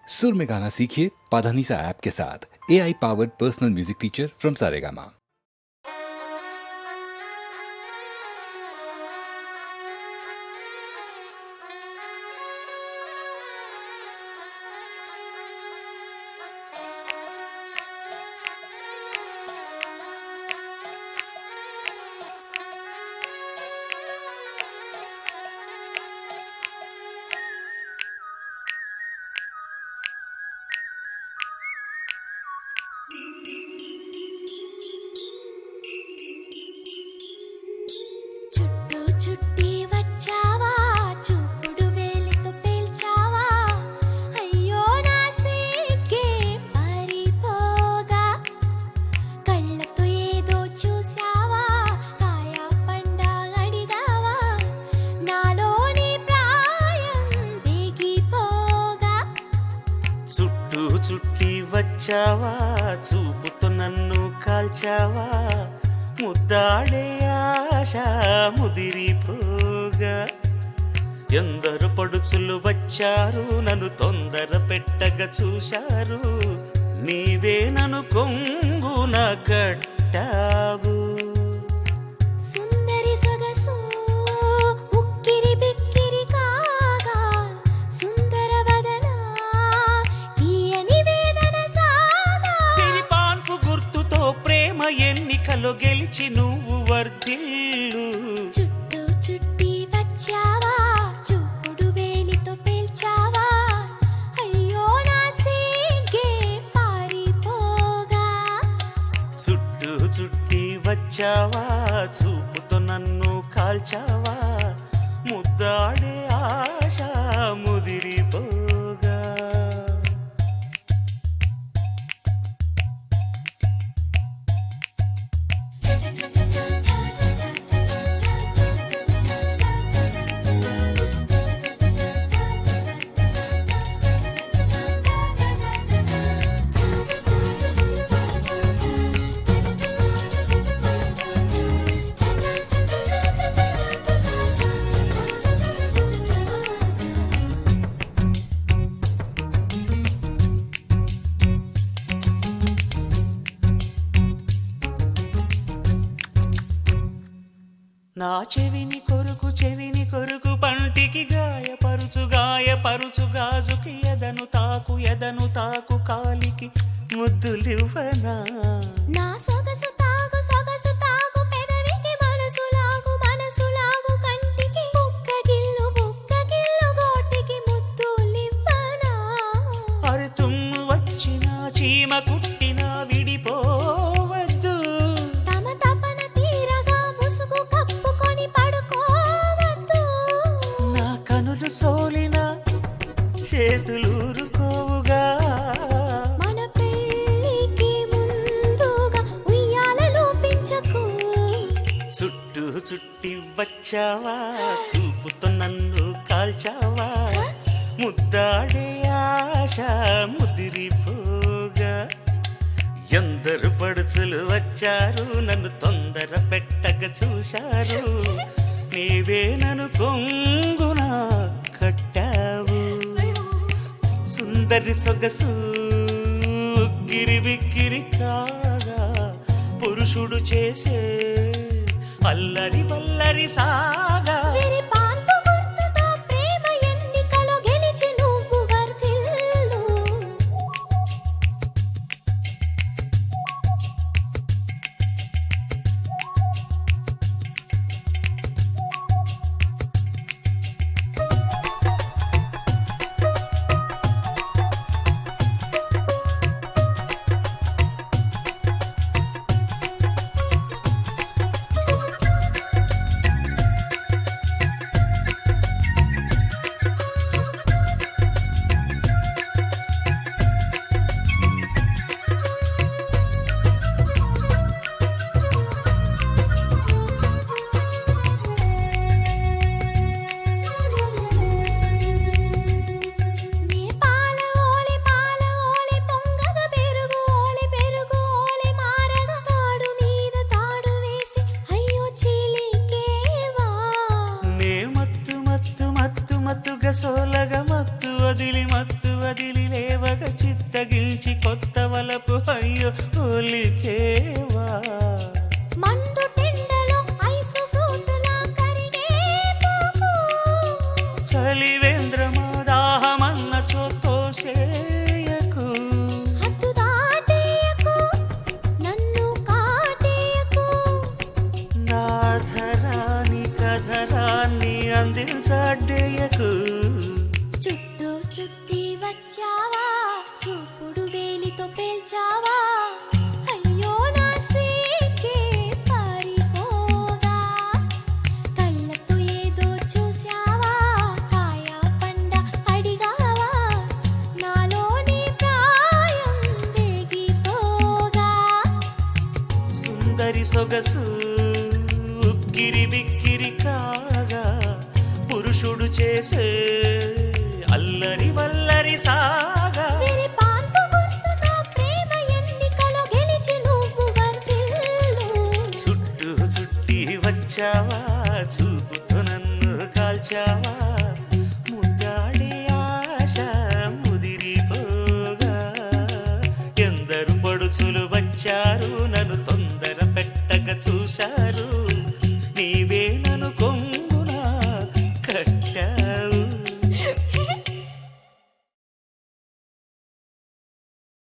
सुर में गाना सीखिए पाधानीसा ऐप के साथ। AI powered personal music teacher from Saregama. చుట్టూ చుట్టి వచ్చావా, చూపుడు వేలితో పేల్చావా, అయ్యో నా సిగ్గే పారిపోగా, కళ్ళతో ఏదో చూసావా, కాయ పండ అడిగావా, నాలోని ప్రాయం వేగిపోగా. చుట్టూ చుట్టి వచ్చావా, చూపుతో నన్ను కాల్చావా, ముద్దాడే ఆశ ముదిరిపోగా. ఎందరు పడుచులు వచ్చారు, నన్ను తొందర పెట్టగా చూశారు, నీవే నన్ను కొంగున కట్టావు. సుందరి సొగసు ఉక్కిరి బిక్కిరి కాగా, సుందర వదన తీయని వేదన సాగా. పాన్పు గుర్తుతో ప్రేమ ఎన్నికలో గెలిచి నువ్వు వర్ధిల్లు. చుట్టూ చుట్టి వచ్చావా, చూపుడు వేలితో పేల్చావా, అయ్యో నా సిగ్గే పారిపోగా. చుట్టూ చుట్టి వచ్చావా, చూపుతో నన్ను కాల్చావా, ముద్దాడే ఆశ ముదిరిపోగా. నా చెవిని కొరుకు పంటికి గాయపరుచు గాజుకి ఎదను తాకు కాలికి ముద్దులివ్వనా. నా సొగసు తాగు పెదవికి మనసు లాగు కంటికి బుక్క గిల్లు గోటికి ముద్దులివ్వనా. అరి తుమ్ము వచ్చిన చీమ కుట్టిన విడిపోవద్దు. తమ తపన తీరగా ముసుగు కప్పుకొని పడుకోవద్దు. నా కనులు సోలిన చేతులూరుకోవుగా. మన పెళ్ళికి ముందుగా ఉయ్యాలలో పెంచకు. చుట్టూ చుట్టి వచ్చావా, చూపుతో నన్ను కాల్చావా, ముద్దాడే ఆశ ముదిరిపోగా. ఎందరు పడుచులు వచ్చారు, నన్ను తొందర పెట్టగా చూశారు, నీవే నన్ను కొంగున కట్టావు. సుందరి సొగసు ఉక్కిరి బిక్కిరి కాగా, పురుషుడు చేసే అల్లరి వల్లరి సాగా. వీరి పాన్పు గుర్తుతో ప్రేమ ఎన్నికలో గెలిచి నువ్వు వర్ధిల్లు. సోలగ మత్తు వదిలి లేవగ చిత్తగిల్చి కొత్త వలపు అయ్యో ఒలికేవా మండు టెండలో ఐసు ఫ్రూటులా కరిగే పోకు చలివేంద్రమా దాహమన్న చోతోసేయకు హద్దు దాటేయకు నన్ను కాటేయకు నాధరాని కధరాన్ని అందించడ్డేయకు చుట్టూ చుట్టి వచ్చావా చూపుడు వేలితో పేల్చావా అయ్యో నా సీకే పారిపోగా కళ్ళతో ఏదో చూసావా కాయ పండ అడిగావా నాలోని ప్రాయం వేగిపోగా సుందరి సొగసు ఉక్కిరి బిక్కిరి కాగా పురుషుడు చేసే అల్లరి వల్లరి సాగా వేరే పాన్పు గుర్తుతో ప్రేమ ఎన్నికలో గెలిచి నువ్వు వర్ధిల్లు చుట్టూ చుట్టి వచ్చావా చూపుతో నన్ను కాల్చావా ముద్దాడే ఆశ ముదిరిపోగా ఎందరు పడుచులు వచ్చారు నన్ను తొందర పెట్టక చూశారు